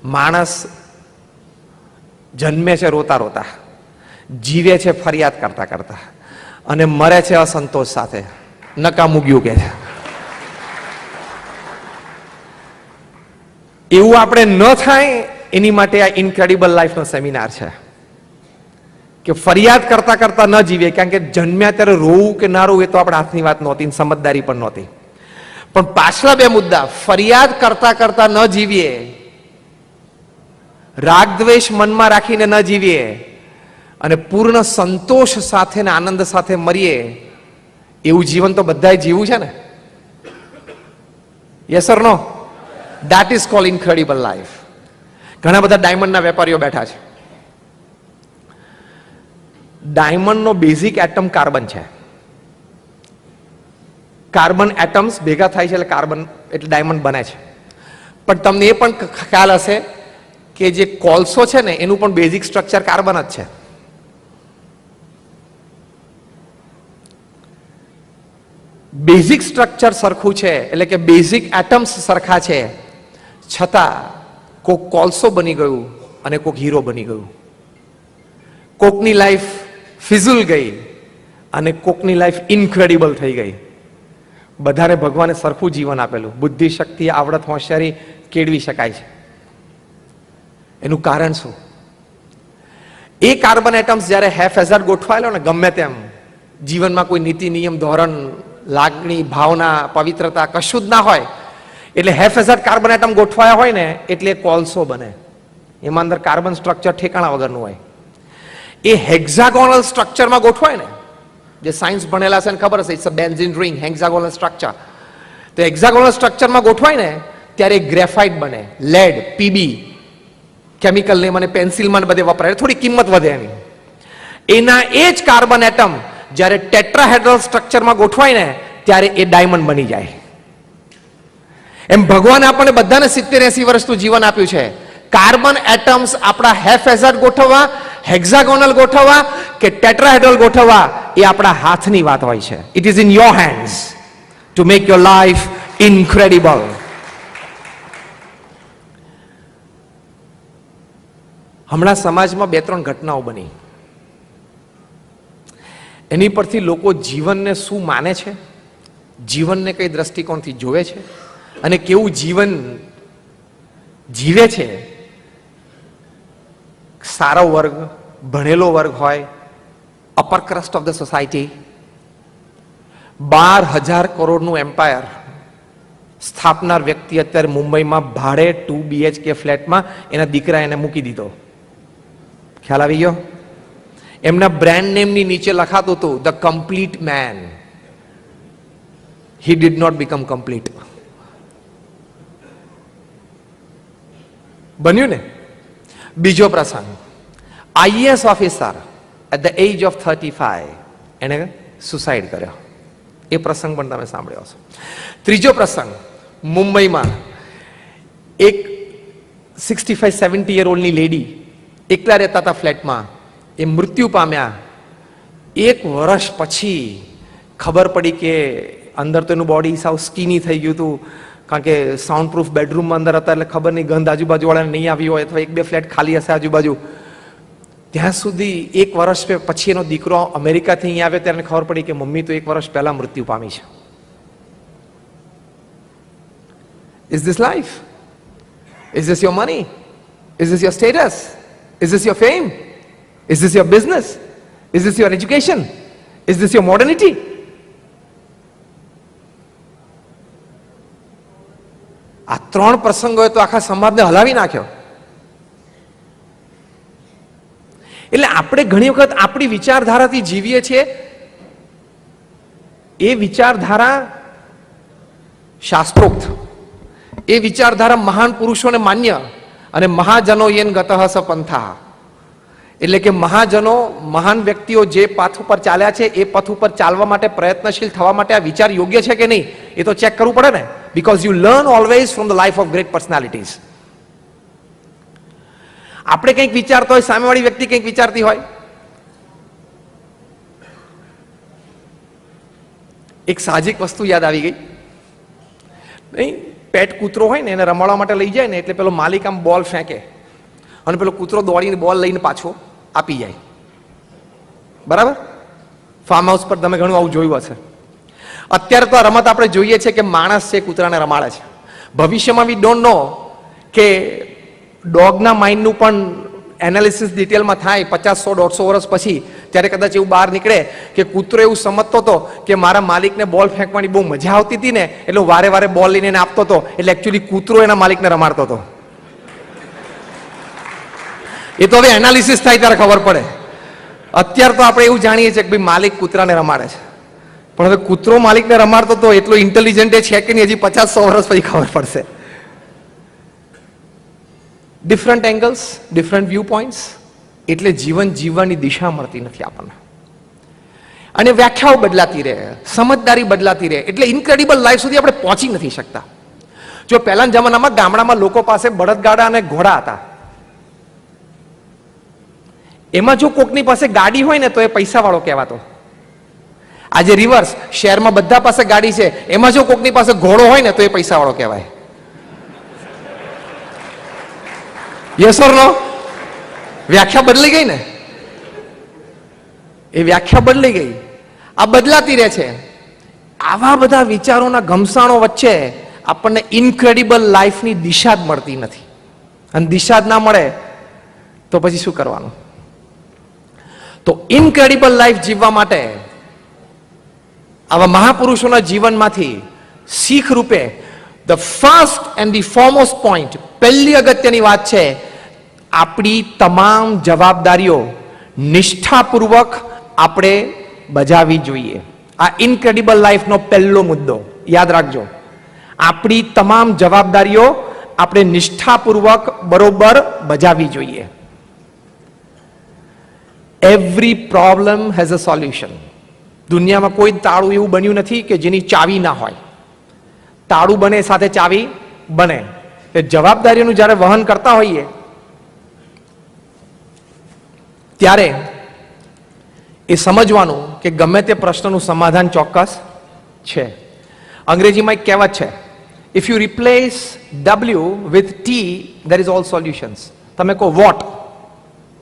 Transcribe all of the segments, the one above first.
માણસ જન્મે છે રોતા રોતા, જીવે છે ફરિયાદ કરતા કરતા, અને મરે છે અસંતોષ સાથે. નકામું ગયું કે છે. એવું આપણે ન થાય એની માટે આ ઇનક્રેડિબલ લાઈફનો સેમિનાર છે કે ફરિયાદ કરતા કરતા ન જીવીએ. કારણ કે જન્મ્યા ત્યારે રોવું કે ના રોવું એ તો આપણા હાથની વાત નહોતી, સમજદારી પણ નહોતી. પણ પાછલા બે મુદ્દા, ફરિયાદ કરતા કરતા ન જીવીએ, રાગ દ્વેષ મનમાં રાખીને ન જીવીએ, અને પૂર્ણ સંતોષ સાથે ને આનંદ સાથે મરીએ, એવું જીવન તો બધાએ જીવવું છે ને. Yes or no? That is called incredible life. ઘણા બધા ડાયમંડના વેપારીઓ બેઠા છે. ડાયમંડનો બેઝિક એટમ કાર્બન છે. કાર્બન એટમ્સ ભેગા થાય છે એટલે કાર્બન એટલે ડાયમંડ બને છે. પણ તમને એ પણ ખ્યાલ હશે કે જે કોલસો છે ને એનું પણ બેઝિક સ્ટ્રક્ચર કાર્બન જ છે. બેઝિક સ્ટ્રક્ચર સરખું છે એટલે કે બેઝિક એટમ્સ સરખા છે, છતાં કોક કોલસો બની ગયું અને કોક હીરો બની ગયું. કોકની લાઈફ ફિઝુલ ગઈ અને કોકની લાઈફ ઇનક્રેડિબલ થઈ ગઈ. બધાને ભગવાને સરખું જીવન આપેલું, બુદ્ધિ, શક્તિ, આવડત, હોશિયારી કેળવી શકાય છે. એનું કારણ શું? એ કાર્બન એટમ્સ જ્યારે હેફેઝાર્ડ ગોઠવાયેલો ને ગમે તેમ, જીવનમાં કોઈ નીતિ નિયમ ધોરણ લાગણી ભાવના પવિત્રતા કશું જ ના હોય, એટલે હેફેઝાર્ડ કાર્બન એટમ ગોઠવાયા હોય ને એટલે કોલસો બને. એમાં અંદર કાર્બન સ્ટ્રક્ચર ઠેકાણા વગરનું હોય. એ હેક્ઝાગોનલ સ્ટ્રક્ચરમાં ગોઠવાય ને, જે સાયન્સ ભણેલા છે ને ખબર હશે, it's a benzene ring, hexagonal structure. તો હેક્ઝાગોનલ સ્ટ્રક્ચરમાં ગોઠવાય ને ત્યારે ગ્રેફાઇટ બને, લેડ, પીબી, કેમિકલ નેમ અને પેન્સિલમાં બધે વપરાય, થોડી કિંમત વધે એની. એના એ જ કાર્બન એટમ જ્યારે ટેટ્રાહેડ્રલ સ્ટ્રક્ચરમાં ગોઠવાય ને ત્યારે એ ડાયમંડ બની જાય. એમ ભગવાને આપણને બધાને 70-80 વર્ષનું જીવન આપ્યું છે. કાર્બન એટમ્સ આપણા હેફેઝાર્ડ ગોઠવવા, હેક્ઝાગોનલ ગોઠવવા કે ટેટ્રાહેડ્રલ ગોઠવવા એ આપણા હાથની વાત હોય છે. It is in your hands to make your life incredible. હમણાં સમાજમાં 2-3 ઘટનાઓ બની, એની પરથી લોકો જીવનને શું માને છે, જીવનને કઈ દ્રષ્ટિકોણથી જોવે છે અને કેવું જીવન જીવે છે. સારો વર્ગ, ભણેલો વર્ગ હોય, upper crust of the society, 12,000 કરોડનું એમ્પાયર સ્થાપનાર વ્યક્તિ અત્યારે મુંબઈમાં ભાડે 2 BHK ફ્લેટમાં એના દીકરા એને મૂકી દીધો. ખ્યાલ આવી ગયો? એમના બ્રાન્ડ નેમની નીચે લખાતું હતું the complete man. He did not become complete. બન્યું ને? બીજો પ્રસંગ, IAS officer at the age of 35 એને સુસાઇડ કર્યો. એ પ્રસંગ પણ તમે સાંભળ્યો હશો. ત્રીજો પ્રસંગ, મુંબઈમાં એક 65-70 યર ઓલ્ડની લેડી એકલા રહેતા હતા ફ્લેટમાં, એ મૃત્યુ પામ્યા. 1 વર્ષ પછી ખબર પડી કે અંદર તો એનું બોડી સાવ સ્કીની થઈ ગયું હતું, કારણ કે સાઉન્ડ પ્રૂફ બેડરૂમમાં અંદર હતા એટલે ખબર નહીં, ગંધ આજુબાજુવાળાને નહીં આવી હોય અથવા 1-2 ફ્લેટ ખાલી હશે આજુબાજુ. ત્યાં સુધી 1 વર્ષ પછી એનો દીકરો અમેરિકાથી અહીં આવ્યો ત્યારે ખબર પડી કે મમ્મી તો 1 વર્ષ પહેલા મૃત્યુ પામી છે. Is this life? Is this your money? Is this your status? Is this your fame? Is this your business? Is this your education? Is this your modernity? આ 3 પ્રસંગોએ તો આખા સમાજને હલાવી નાખ્યો. એટલે આપણે ઘણી વખત આપણી વિચારધારાથી જીવીએ છીએ. એ વિચારધારા શાસ્ત્રોક્ત, એ વિચારધારા મહાન પુરુષોને માન્ય, અને મહાજનો યેન ગતઃ સ પંથા, એટલે કે મહાજનો, મહાન વ્યક્તિઓ જે પથ ઉપર ચાલ્યા છે એ પથ ઉપર ચાલવા માટે પ્રયત્નશીલ થવા માટે આ વિચાર યોગ્ય છે કે નહીં એ તો ચેક કરવું પડે ને. Because you learn always from the life of great personalities. આપણે કંઈક વિચારતા હોય, સામેવાળી વ્યક્તિ કંઈક વિચારતી હોય. એક સાહજિક વસ્તુ યાદ આવી ગઈ નહીં, પેટ કૂતરો હોય ને એને રમાડવા માટે લઈ જાય ને એટલે પેલો માલિક આમ બોલ ફેંકે અને પેલો કૂતરો દોડીને બોલ લઈને પાછો આપી જાય. બરાબર? ફાર્મ હાઉસ પર તમે ઘણું આવું જોયું હશે. અત્યારે તો આ રમત આપણે જોઈએ છે કે માણસ છે કૂતરાને રમાડે છે. ભવિષ્યમાં વી ડોન્ટ નો કે ડોગના માઇન્ડનું પણ એનાલિસિસ ડિટેલમાં થાય 50-100-150 વર્ષ પછી, ત્યારે કદાચ એવું બહાર નીકળે કે કૂતરો એવું સમજતો હતો કે મારા માલિકને બોલ ફેંકવાની બહુ મજા આવતી હતી ને એટલે વારે વારે બોલ લઈને એને આપતો હતો, એટલે એકચ્યુઅલી કૂતરો એના માલિકને રમાડતો હતો. એ તો હવે એનાલિસિસ થાય ત્યારે ખબર પડે. અત્યારે તો આપણે એવું જાણીએ છીએ કે ભાઈ માલિક કૂતરાને રમાડે છે, પણ હવે કૂતરો માલિકને રમાડતો હતો એટલો ઇન્ટેલિજન્ટ છે કે નહીં હજી 50-100 વર્ષ પછી ખબર પડશે. Different angles, different view points, એટલે જીવન જીવવાની દિશા મળતી નથી આપણને. અને વ્યાખ્યાઓ બદલાતી રહે, સમજદારી બદલાતી રહે, એટલે ઇનક્રેડિબલ લાઈફ સુધી આપણે પહોંચી નથી શકતા. જો પહેલાના જમાનામાં ગામડામાં લોકો પાસે બળદગાડા અને ઘોડા હતા, એમાં જો કોકની પાસે ગાડી હોય ને તો એ પૈસા વાળો કહેવાતો. આજે રિવર્સ, શહેરમાં બધા પાસે ગાડી છે, એમાં જો કોકની પાસે ઘોડો હોય ને તો એ પૈસા વાળો કહેવાય. યસ ઓર નો? વ્યાખ્યા બદલી ગઈ ને? એ વ્યાખ્યા બદલી ગઈ. આ બદલાતી રહે છે. આવા બધા વિચારોના ઘમસાણો વચ્ચે આપણને ઇનક્રેડિબલ લાઈફની દિશા જ મળતી નથી. અને દિશા જ ના મળે તો પછી શું કરવાનું? તો ઇનક્રેડિબલ લાઈફ જીવવા માટે આવા મહાપુરુષોના જીવનમાંથી શીખ રૂપે the first and the foremost point, પહેલી અગત્યની વાત છે, આપણી તમામ જવાબદારીઓ નિષ્ઠાપૂર્વક આપણે બજાવવી જોઈએ. આ ઇનક્રેડિબલ લાઈફનો પહેલો મુદ્દો યાદ રાખજો. આપણી તમામ જવાબદારીઓ આપણે નિષ્ઠાપૂર્વક બરોબર બજાવવી જોઈએ. Every problem has a solution. દુનિયામાં કોઈ તાળું એવું બન્યું નથી કે જેની ચાવી ના હોય. તાળું બને સાથે ચાવી બને. એ જવાબદારીઓનું જ્યારે વહન કરતા હોઈએ ત્યારે એ સમજવાનું કે ગમે તે પ્રશ્નનું સમાધાન ચોક્કસ છે. અંગ્રેજીમાં એક કહેવત છે, if you replace W with T, there is all solutions. તમે કહો વોટ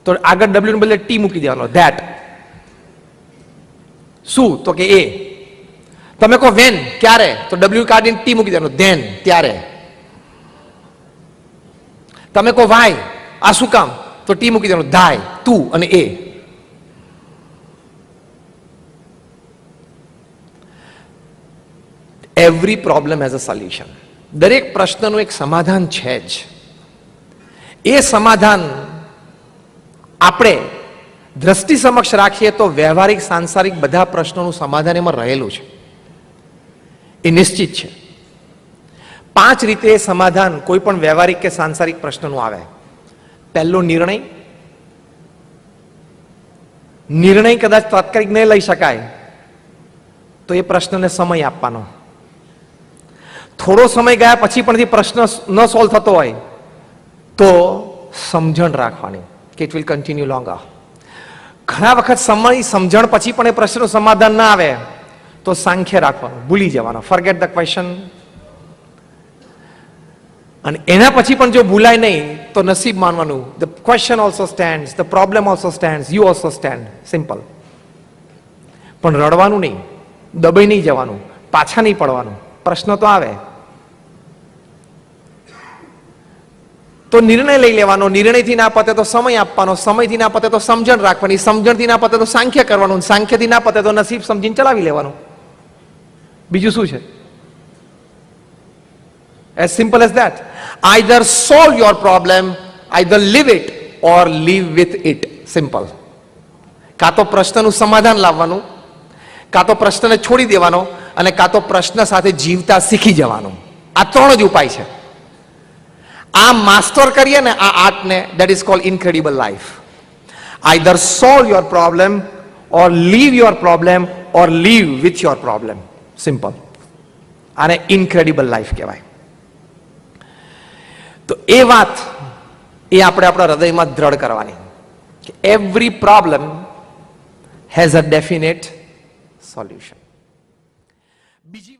તો આગળ W ને બદલે T મૂકી દેવાનો, ધેટ. શું તો કે એ. તમે કહો વેન, ક્યારે, તો W કાઢીને T મૂકી દેવાનો, ધેન, ત્યારે. તમે કહો વાય, આ શું કામ, તો T મૂકી દેવાનો, ધાય, તું અને એ. Every problem has a solution. દરેક પ્રશ્નનું એક સમાધાન છે જ. એ સમાધાન આપણે દ્રષ્ટિ સમક્ષ રાખીએ તો વ્યવહારિક સાંસારિક બધા પ્રશ્નોનું સમાધાન એમાં રહેલું છે, એ નિશ્ચિત છે. 5 રીતે સમાધાન કોઈ પણ વ્યવહારિક કે સાંસારિક પ્રશ્નનું આવે. પહેલો નિર્ણય કદાચ તાત્કાલિક નહીં લઈ શકાય તો એ પ્રશ્નને સમય આપવાનો. થોડો સમય ગયા પછી પણ પ્રશ્ન ન સોલ્વ થતો હોય તો સમજણ રાખવાની કે ઇટ વિલ કન્ટિન્યુ લોંગર. ઘણા વખત સમજણ પછી પણ એ પ્રશ્નનું સમાધાન ના આવે તો સાંખ્ય રાખવાનું, ભૂલી જવાનો, ફોરગેટ ધ ક્વેશ્ચન. અને એના પછી પણ જો ભૂલાય નહીં તો નસીબ માનવાનું. The question also stands, the problem also stands, you also stand. Simple. પણ રડવાનું નહીં, દબાઈ નહીં જવાનું, પાછા નહીં પડવાનું. પ્રશ્ન તો આવે તો નિર્ણય લઈ લેવાનો, નિર્ણયથી ના પતે તો સમય આપવાનો, સમયથી ના પતે તો સમજણ રાખવાની, સમજણથી ના પતે તો સાંખ્ય કરવાનું, સાંખ્યથી ના પતે તો નસીબ સમજીને ચલાવી લેવાનું. બીજું શું છે? As simple as that. Either solve your problem, either live it or live with it. Simple. કાં તો પ્રશ્નનું સમાધાન લાવવાનું, કાં તો પ્રશ્નને છોડી દેવાનો, અને કાં તો પ્રશ્ન સાથે જીવતા શીખી જવાનું. આ 3 જ ઉપાય છે. આ માસ્ટર કરીએ ને આ આર્ટને, that is called incredible life. Either solve your problem or leave your problem or live with your problem. Simple. આને incredible life કહેવાય. તો એ વાત એ આપણે આપણા હૃદયમાં દ્રઢ કરવાની કે every problem has a definite solution. બીજી